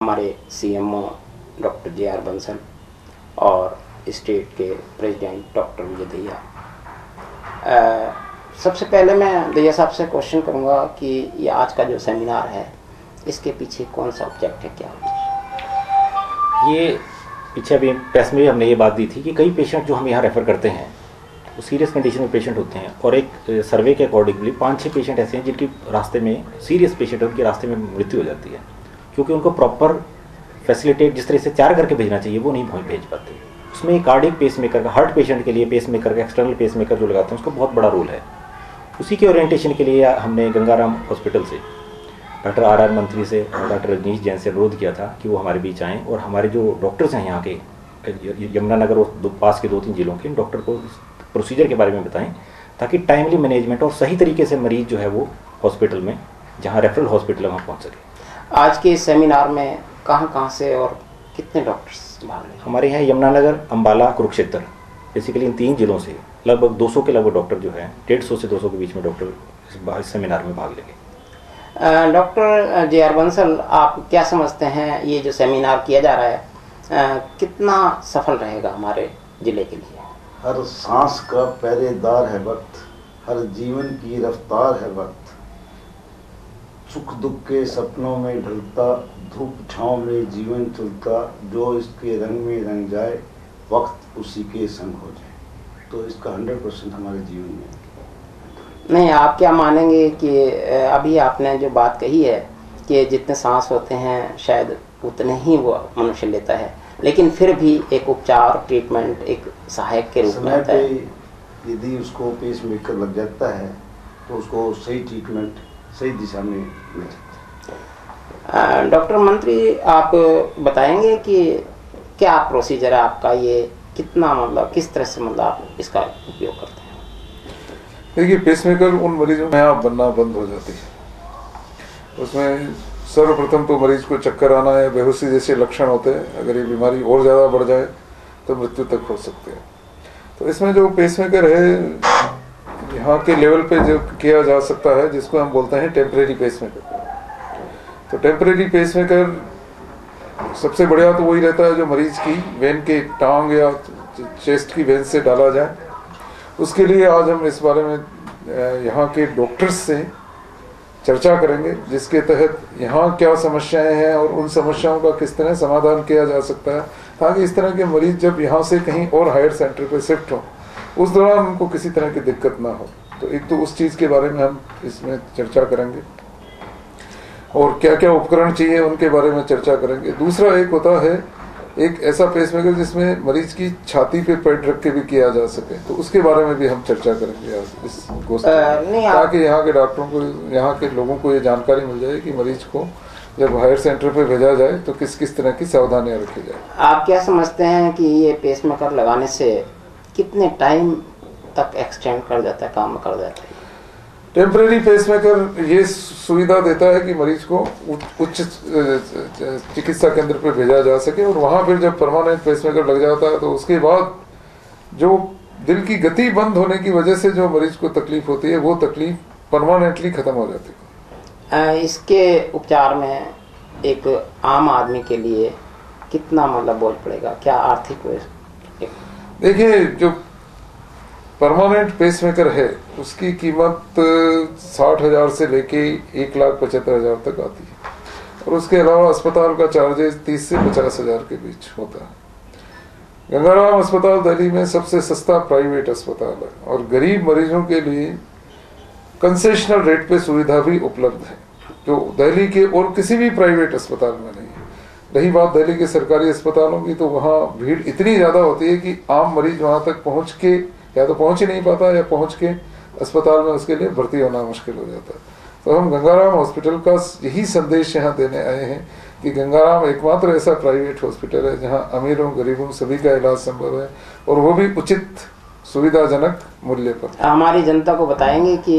हमारे CMO doctor J R. Bansal और state के प्रेसिडेंट डॉक्टर विजय दहिया। सबसे पहले मैं दहिया साहब से क्वेश्चन करूंगा कि ये आज का जो सेमिनार है इसके पीछे कौन सा ऑब्जेक्ट है, क्या है? ये पीछे अभी प्रेस में हमने ये बात दी थी कि कई पेशेंट जो हम यहाँ रेफ़र करते हैं वो सीरियस कंडीशन में पेशेंट होते हैं, और एक सर्वे के अकॉर्डिंगली 5-6 पेशेंट ऐसे हैं जिनकी रास्ते में सीरियस पेशेंट है, उनके रास्ते में मृत्यु हो जाती है क्योंकि उनको प्रॉपर फैसिलिटेट जिस तरह से 4 करके भेजना चाहिए वो नहीं भेज पाते। उसमें कार्डियक पेसमेकर का, हार्ट पेशेंट के लिए पेसमेकर का एक्सटर्नल पेसमेकर जो लगाते हैं उसका बहुत बड़ा रोल है। उसी के ओरिएंटेशन के लिए हमने गंगाराम हॉस्पिटल से डॉक्टर आर मंत्री से और डॉक्टर रजनीश जैन से अनुरोध किया था कि वो हमारे बीच आएँ और हमारे जो डॉक्टर्स हैं यहाँ के यमुनानगर और पास के 2-3 जिलों के डॉक्टर को प्रोसीजर के बारे में बताएं ताकि टाइमली मैनेजमेंट और सही तरीके से मरीज जो है वो हॉस्पिटल में, जहाँ रेफरल हॉस्पिटल है वहाँ पहुँच सके। आज के इस सेमिनार में कहाँ से और कितने डॉक्टर्स भाग रहे हैं? हमारे यहाँ यमुनानगर, अम्बाला, कुरुक्षेत्र, बेसिकली इन 3 जिलों से लगभग 200 के लगभग डॉक्टर जो है, 150 से 200 के बीच में डॉक्टर इस सेमिनार में भाग लेंगे। Doctor J R. बंसल, आप क्या समझते हैं ये जो सेमिनार किया जा रहा है कितना सफल रहेगा हमारे जिले के लिए? हर सांस का पहरेदार है वक्त, हर जीवन की रफ्तार है वक्त, सुख दुख के सपनों में ढलता, धूप छाँव में जीवन चलता, जो इसके रंग में रंग जाए वक्त उसी के संग हो जाए। तो इसका 100% हमारे जीवन में नहीं, आप क्या मानेंगे कि अभी आपने जो बात कही है कि जितने सांस होते हैं शायद उतने ही वो मनुष्य लेता है, लेकिन फिर भी एक उपचार, ट्रीटमेंट एक सहायक के रूप में आता है। यदि उसको पेस मेकर लग जाता है तो उसको सही ट्रीटमेंट सही दिशा में मिल जाता है। डॉक्टर मंत्री, आप बताएंगे कि क्या प्रोसीजर है आपका, ये कितना मतलब किस तरह से मतलब आप इसका उपयोग करते हैं? देखिए, पेसमेकर उन मरीजों में आप बनना बंद हो जाती है। उसमें सर्वप्रथम तो मरीज को चक्कर आना या बेहोशी जैसे लक्षण होते हैं। अगर ये बीमारी और ज़्यादा बढ़ जाए तो मृत्यु तक हो सकते हैं। तो इसमें जो पेसमेकर है यहाँ के लेवल पे जो किया जा सकता है, जिसको हम बोलते हैं टेम्परेरी पेसमेकर। तो टेम्परेरी पेसमेकर सबसे बढ़िया तो वही रहता है जो मरीज की वेन के टांग या चेस्ट की वेन से डाला जाए। उसके लिए आज हम इस बारे में यहाँ के डॉक्टर्स से चर्चा करेंगे, जिसके तहत यहाँ क्या समस्याएं हैं और उन समस्याओं का किस तरह समाधान किया जा सकता है, ताकि इस तरह के मरीज जब यहाँ से कहीं और हायर सेंटर पर शिफ्ट हों उस दौरान उनको किसी तरह की दिक्कत ना हो। तो एक तो उस चीज़ के बारे में हम इसमें चर्चा करेंगे और क्या क्या उपकरण चाहिए उनके बारे में चर्चा करेंगे। दूसरा एक होता है एक ऐसा पेसमेकर जिसमें मरीज की छाती पे पैड रख के भी किया जा सके, तो उसके बारे में भी हम चर्चा करेंगे आज इस गोष्ठी में, ताकि यहाँ के डॉक्टरों को, यहाँ के लोगों को ये जानकारी मिल जाए कि मरीज को जब हायर सेंटर पे भेजा जाए तो किस किस तरह की सावधानियां रखी जाए। आप क्या समझते हैं कि ये पेसमेकर लगाने से कितने टाइम तक एक्सटेंड कर जाता है, काम कर जाता है? टेम्परेरी पेसमेकर ये सुविधा देता है कि मरीज को उच्च चिकित्सा केंद्र पर भेजा जा सके, और वहाँ फिर जब परमानेंट पेसमेकर लग जाता है तो उसके बाद जो दिल की गति बंद होने की वजह से जो मरीज को तकलीफ होती है वो तकलीफ परमानेंटली खत्म हो जाती है। इसके उपचार में एक आम आदमी के लिए कितना मतलब बोझ पड़ेगा, क्या आर्थिक? देखिए, जो परमानेंट पेसमेकर है उसकी कीमत 60,000 से लेके 1,75,000 तक आती है, और उसके अलावा अस्पताल का चार्जेस 30 से 50,000 के बीच होता है। गंगाराम अस्पताल दिल्ली में सबसे सस्ता प्राइवेट अस्पताल है और गरीब मरीजों के लिए कंसेशनल रेट पे सुविधा भी उपलब्ध है, जो दिल्ली के और किसी भी प्राइवेट अस्पताल में नहीं है। रही बात दिल्ली के सरकारी अस्पतालों की, तो वहाँ भीड़ इतनी ज़्यादा होती है कि आम मरीज वहाँ तक पहुँच के या तो पहुँच ही नहीं पाता या पहुँच के अस्पताल में उसके लिए भर्ती होना मुश्किल हो जाता है। तो हम गंगाराम हॉस्पिटल का यही संदेश यहाँ देने आए हैं कि गंगाराम एकमात्र ऐसा प्राइवेट हॉस्पिटल है जहाँ अमीरों गरीबों सभी का इलाज संभव है, और वो भी उचित सुविधाजनक मूल्य पर। हमारी जनता को बताएंगे कि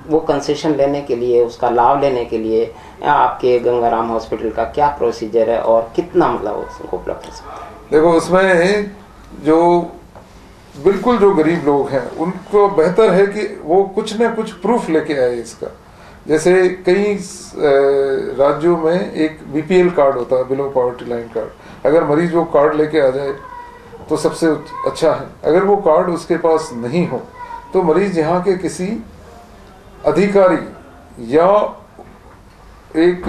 वो कंसेशन लेने के लिए, उसका लाभ लेने के लिए आपके गंगाराम हॉस्पिटल का क्या प्रोसीजर है और कितना मतलब उसको उपलब्ध हो सकता है? देखो, उसमें जो बिल्कुल जो गरीब लोग हैं उनको बेहतर है कि वो कुछ न कुछ प्रूफ लेके आए इसका, जैसे कई राज्यों में एक बीपीएल कार्ड होता है, बिलो पॉवर्टी लाइन कार्ड। अगर मरीज वो कार्ड लेके आ जाए तो सबसे अच्छा है। अगर वो कार्ड उसके पास नहीं हो तो मरीज यहाँ के किसी अधिकारी या एक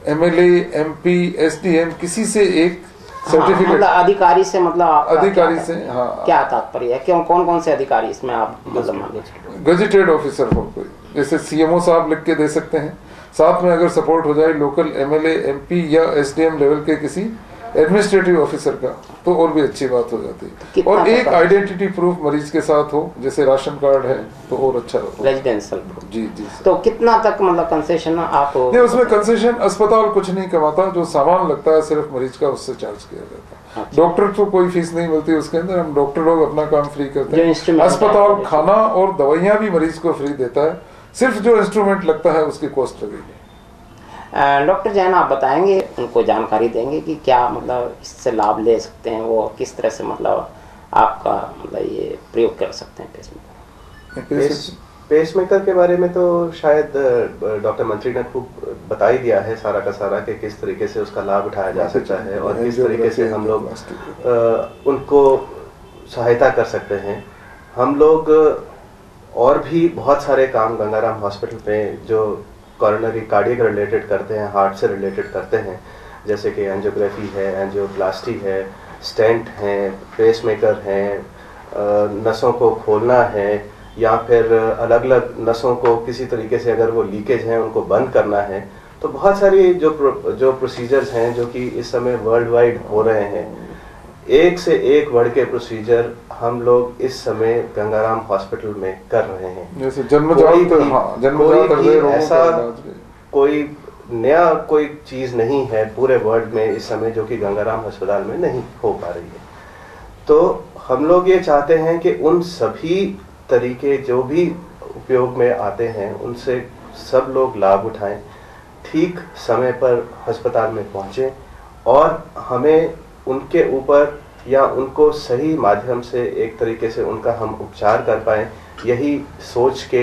एमएलए, एमपी, एसडीएम किसी से एक सर्टिफिकेट, मतलब अधिकारी से, मतलब आपका अधिकारी क्या से, हाँ, क्या तात्पर्य है? क्यों, कौन कौन से अधिकारी इसमें आप मतलब मान लीजिए गजेटेड ऑफिसर हो कोई, जैसे सीएमओ साहब लिख के दे सकते हैं। साथ में अगर सपोर्ट हो जाए लोकल एमएलए, एमपी या एसडीएम लेवल के किसी एडमिनिस्ट्रेटिव ऑफिसर का, तो और भी अच्छी बात हो जाती है। और एक आइडेंटिटी प्रूफ मरीज के साथ हो, जैसे राशन कार्ड है, तो और अच्छा हो। Residential proof. जी जी। तो कितना तक मतलब कंसेशन आप? नहीं, उसमें कंसेशन अस्पताल कुछ नहीं कमाता, जो सामान लगता है सिर्फ मरीज का, उससे चार्ज किया जाता है। डॉक्टर तो कोई फीस नहीं मिलती उसके अंदर, हम डॉक्टर लोग अपना काम फ्री करते हैं। अस्पताल खाना और दवाइयाँ भी मरीज को फ्री देता है, सिर्फ जो इंस्ट्रूमेंट लगता है उसकी कॉस्ट लगेगी। डॉक्टर जैन, आप बताएंगे, उनको जानकारी देंगे कि क्या मतलब इससे लाभ ले सकते हैं, वो किस तरह से मतलब आपका मतलब ये प्रयोग कर सकते हैं पेसमेकर? पेसमेकर के बारे में तो शायद डॉक्टर मंत्री ने खूब बता ही दिया है सारा का सारा, कि किस तरीके से उसका लाभ उठाया जा सकता है और किस तरीके से हम लोग उनको सहायता कर सकते हैं। हम लोग और भी बहुत सारे काम गंगाराम हॉस्पिटल में जो कॉरोनरी कार्डियक रिलेटेड करते हैं, हार्ट से रिलेटेड करते हैं, जैसे कि एंजियोग्राफी है, एंजियोप्लास्टी है, स्टेंट हैं, पेसमेकर हैं, नसों को खोलना है, या फिर अलग अलग नसों को किसी तरीके से अगर वो लीकेज हैं उनको बंद करना है। तो बहुत सारी जो प्रोसीजर्स हैं जो कि इस समय वर्ल्ड वाइड हो रहे हैं, एक से एक बढ़ के प्रोसीजर हम लोग इस समय गंगाराम हॉस्पिटल में कर रहे हैं। जैसे ऐसा कोई नया कोई चीज नहीं है पूरे वर्ल्ड में इस समय जो कि गंगाराम अस्पताल में नहीं हो पा रही है। तो हम लोग ये चाहते हैं कि उन सभी तरीके जो भी उपयोग में आते हैं उनसे सब लोग लाभ उठाएं, ठीक समय पर अस्पताल में पहुंचें और हमें उनके ऊपर या उनको सही माध्यम से एक तरीके से उनका हम उपचार कर पाएं, यही सोच के,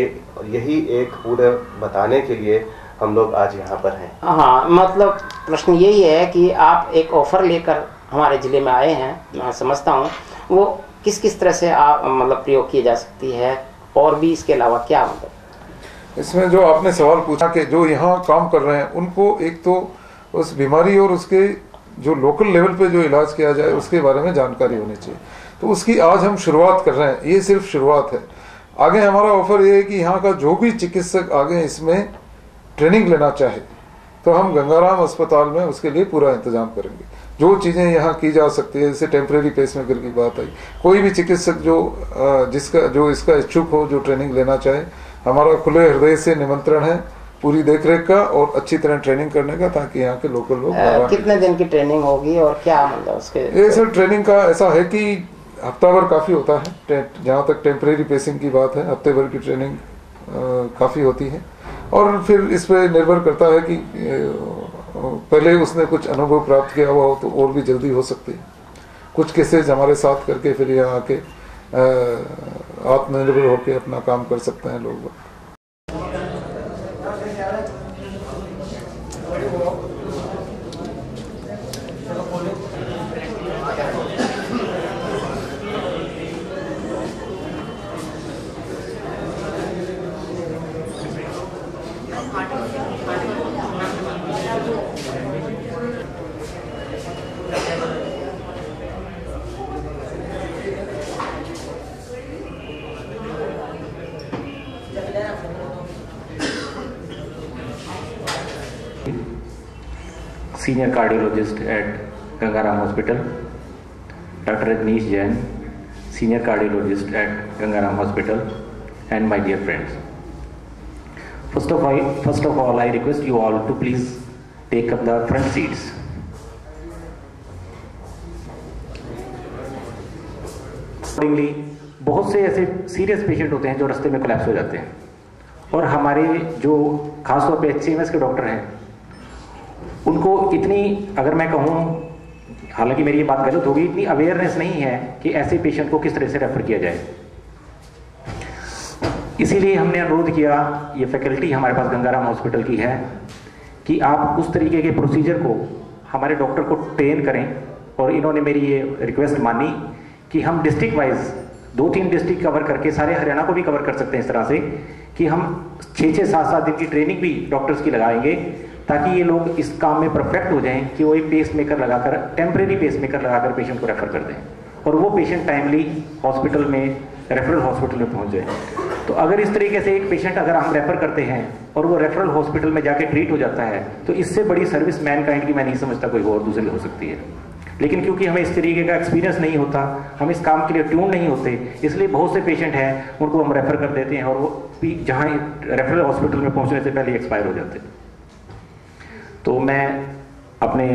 यही एक पूरा बताने के लिए हम लोग आज यहाँ पर हैं। हाँ, मतलब प्रश्न यही है कि आप एक ऑफर लेकर हमारे ज़िले में आए हैं, मैं समझता हूँ, वो किस किस तरह से आप मतलब प्रयोग की जा सकती है, और भी इसके अलावा क्या मतलब इसमें जो आपने सवाल पूछा कि जो यहाँ काम कर रहे हैं उनको एक तो उस बीमारी और उसके जो लोकल लेवल पे जो इलाज किया जाए उसके बारे में जानकारी होनी चाहिए। तो उसकी आज हम शुरुआत कर रहे हैं, ये सिर्फ शुरुआत है। आगे हमारा ऑफर ये है कि यहाँ का जो भी चिकित्सक आगे इसमें ट्रेनिंग लेना चाहे तो हम गंगाराम अस्पताल में उसके लिए पूरा इंतजाम करेंगे। जो चीज़ें यहाँ की जा सकती है, जैसे टेम्परेरी पेसमेकर की बात आई, कोई भी चिकित्सक जो इसका इच्छुक हो, जो ट्रेनिंग लेना चाहे, हमारा खुले हृदय से निमंत्रण है पूरी देखरेख का और अच्छी तरह ट्रेनिंग करने का, ताकि यहाँ के लोकल लोग। कितने दिन की ट्रेनिंग होगी और क्या मतलब उसके? ये सर ट्रेनिंग का ऐसा है कि हफ्ता भर काफ़ी होता है। जहाँ तक टेम्परेरी पेसिंग की बात है, हफ्ते भर की ट्रेनिंग काफ़ी होती है। और फिर इस पर निर्भर करता है कि पहले उसने कुछ अनुभव प्राप्त किया हुआ हो तो और भी जल्दी हो सकती है। कुछ केसेज हमारे साथ करके फिर यहाँ आके आत्मनिर्भर होकर अपना काम कर सकते हैं लोग। Senior cardiologist at Gangaram Hospital, Dr. Rajneesh Jain, Senior cardiologist at Gangaram Hospital, and my dear friends. First of all, I request you all to please take up the front seats. Accordingly, बहुत से ऐसे serious patient होते हैं जो रास्ते में collapse हो जाते हैं, और हमारे जो खासतौर पे HCMS के डॉक्टर हैं उनको इतनी, अगर मैं कहूँ, हालांकि मेरी ये बात गलत होगी, इतनी अवेयरनेस नहीं है कि ऐसे पेशेंट को किस तरह से रेफर किया जाए। इसीलिए हमने अनुरोध किया, ये फैकल्टी हमारे पास गंगाराम हॉस्पिटल की है, कि आप उस तरीके के प्रोसीजर को हमारे डॉक्टर को ट्रेन करें। और इन्होंने मेरी ये रिक्वेस्ट मानी कि हम डिस्ट्रिक्ट वाइज 2-3 डिस्ट्रिक्ट कवर करके सारे हरियाणा को भी कवर कर सकते हैं, इस तरह से कि हम 6-6, 7-7 दिन की ट्रेनिंग भी डॉक्टर्स की लगाएंगे, ताकि ये लोग इस काम में परफेक्ट हो जाएं कि वो एक पेस मेकर लगाकर, टेम्परेरी पेस मेकर लगाकर पेशेंट को रेफर कर दें और वो पेशेंट टाइमली हॉस्पिटल में, रेफरल हॉस्पिटल में पहुंच जाए। तो अगर इस तरीके से एक पेशेंट अगर हम रेफर करते हैं और वो रेफरल हॉस्पिटल में जाके ट्रीट हो जाता है, तो इससे बड़ी सर्विस मैनकाइंड की मैं नहीं समझता कोई और दूसरी हो सकती है। लेकिन क्योंकि हमें इस तरीके का एक्सपीरियंस नहीं होता, हम इस काम के लिए ट्यून नहीं होते, इसलिए बहुत से पेशेंट हैं उनको हम रेफर कर देते हैं और वो जहाँ रेफरल हॉस्पिटल में पहुँचने से पहले एक्सपायर हो जाते हैं। तो मैं अपने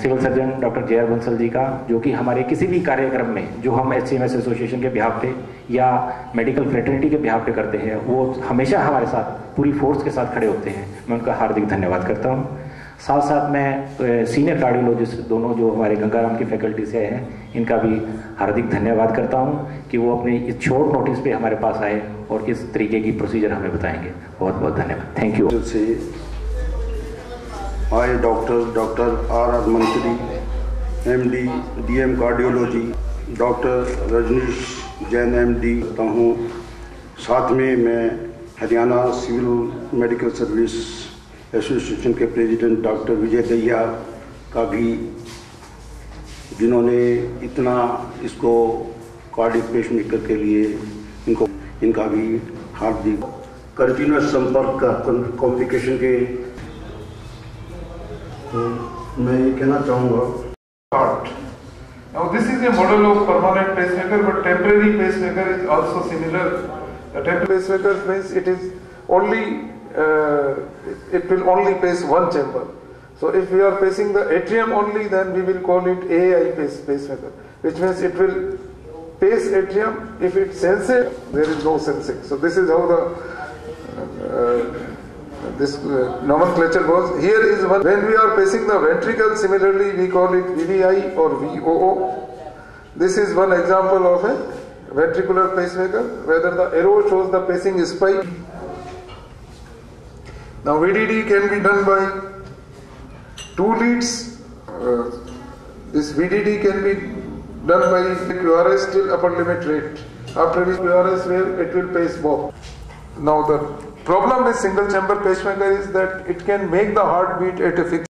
civil surgeon doctor J R. Bansal ji का, जो कि हमारे किसी भी कार्यक्रम में जो हम HCMS एसोसिएशन के बिहाफ पे या मेडिकल फ्रेटर्निटी के बिहाफ पे करते हैं, वो हमेशा हमारे साथ पूरी फोर्स के साथ खड़े होते हैं, मैं उनका हार्दिक धन्यवाद करता हूँ। साथ साथ मैं सीनियर कार्डियोलॉजिस्ट दोनों जो हमारे गंगाराम की फैकल्टी से हैं, इनका भी हार्दिक धन्यवाद करता हूँ कि वो अपने इस शॉर्ट नोटिस पे हमारे पास आए और इस तरीके की प्रोसीजर हमें बताएंगे। बहुत बहुत धन्यवाद। Thank you. I, Dr. R.R. Mantri, MD, DM Cardiology, Dr. Rajneesh Jain MD करता हूँ। साथ में मैं Haryana civil medical service association के प्रेसिडेंट डॉक्टर विजय दहिया का भी, जिन्होंने इतना इसको कार्डियक पेसमेकर के लिए इनका भी हार्दिक कंटिन्यूस संपर्क का कम्युनिकेशन के मैं ये कहना चाहूँगा। Now this is a model of permanent pacemaker, but temporary pacemaker is also similar. A temporary pacemaker means it is only it will only pace one chamber. So if we are pacing the atrium only, then we will call it AI pacemaker, which means it will pace atrium. If it senses, there is no sensing. So this is how the this nomenclature goes. Here is one. When we are pacing the ventricle, similarly we call it VVI or VOO. This is one example of a ventricular pacemaker, whether the arrow shows the pacing spike. Now VDD can be done by 2 leads. This VDD can be done by QRS till upper limit rate. After this QRS where it will pace both. Now the problem with single chamber pacemaker is that it can make the heartbeat at a fixed